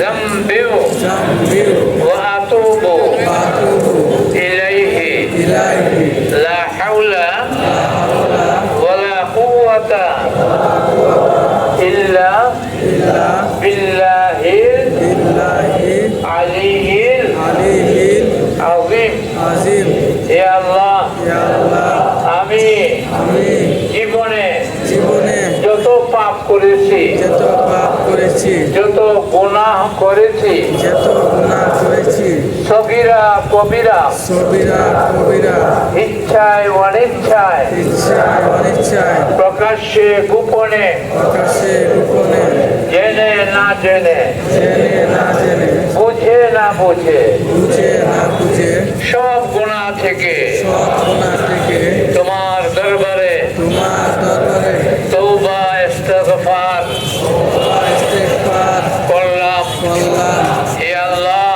ذنبي وأتوب إليه لا حول ولا قوة إلا بالله العلي العظيم يا الله আমি জীবনে যত পাপ করেছি যত গুনাহ করেছি সগীরা কবিরা ইচ্ছায় অনিচ্ছায় প্রকাশ্যে গোপনে জেনে না জেনে বুঝে না বুঝে সব গুনাহ থেকে তোমার দরবারে তওবা ইস্তিগফার করলাম। হে আল্লাহ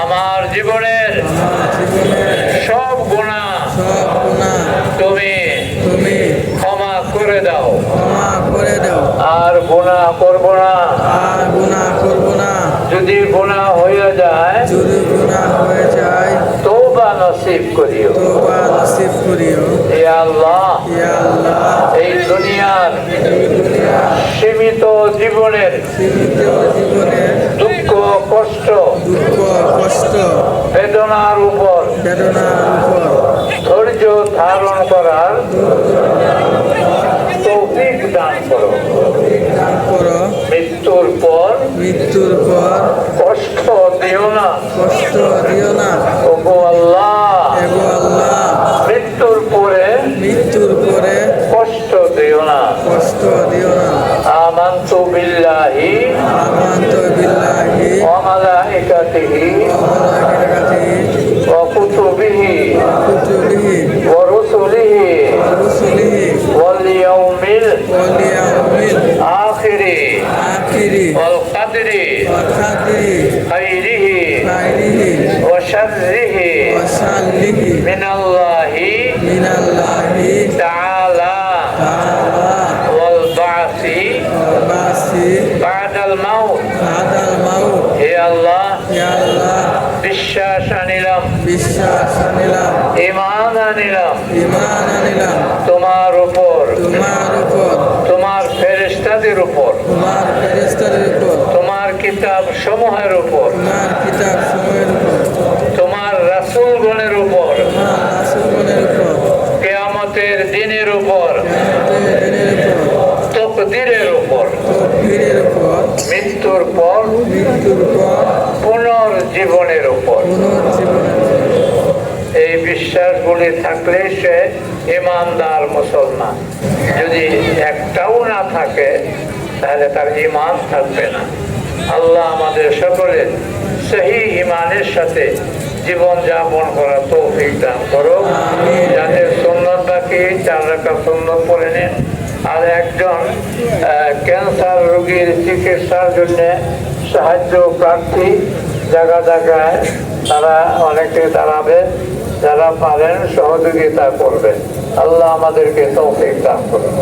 আমার জীবনের সব গুনাহ তুমি ক্ষমা করে দাও আর গুনাহ করব না। যদি গুনাহ হয়ে যায় তওবা নসিব করিও। হে আল্লাহ এই দুনিয়ার সীমিত জীবনের দুঃখ কষ্ট বেদনার উপর ধৈর্য ধারণ করার তৌফিক দান করো। মৃত্যুর পর কষ্ট দিও না। ওগো আল্লাহ মৃত্যুর পরে কষ্ট দিও না। আমানতু বিল্লাহি ওয়া মালাইকাতিহি ওয়া কুতুবিহি ওয়া রুসুলিহি ওয়াল ইয়াউমিল আখিরি ওয়াল কদরি খাইরিহি ওয়া শাররিহি মিনাল্লাহি তাআলা ওয়াল বাসি বাদাল মাউত। হে আল্লাহ বিশ্বাস আনিলাম ঈমান আনিলাম তোমার উপর তোমার ফেরেশতাদের উপর তোমার কিতাব সমূহের উপর তোমার রাসূলগণের উপর কিয়ামতের দিনের উপর তকদীরের উপর মৃত্যুর পর পুনর্জীবনের উপর এই বিশ্বাসগুলি থাকলে সে ঈমানদার মুসলমান। যদি একটাও না থাকে তাহলে তার ঈমান থাকবে না। আল্লাহ আমাদের সকলের সহি ঈমানের সাথে জীবন যাপন করার তৌফিক দান করো। যাদের সুন্নত বাকি 4 রাকাত সুন্নত পড়ে নেন। আর একজন ক্যান্সার রোগীর চিকিৎসার জন্য সাহায্য প্রার্থী জায়গায় তারা অনেকে দাঁড়াবে। যারা পারেন সহযোগিতা করবেন। আল্লাহ আমাদেরকে তৌফিক দান করুন।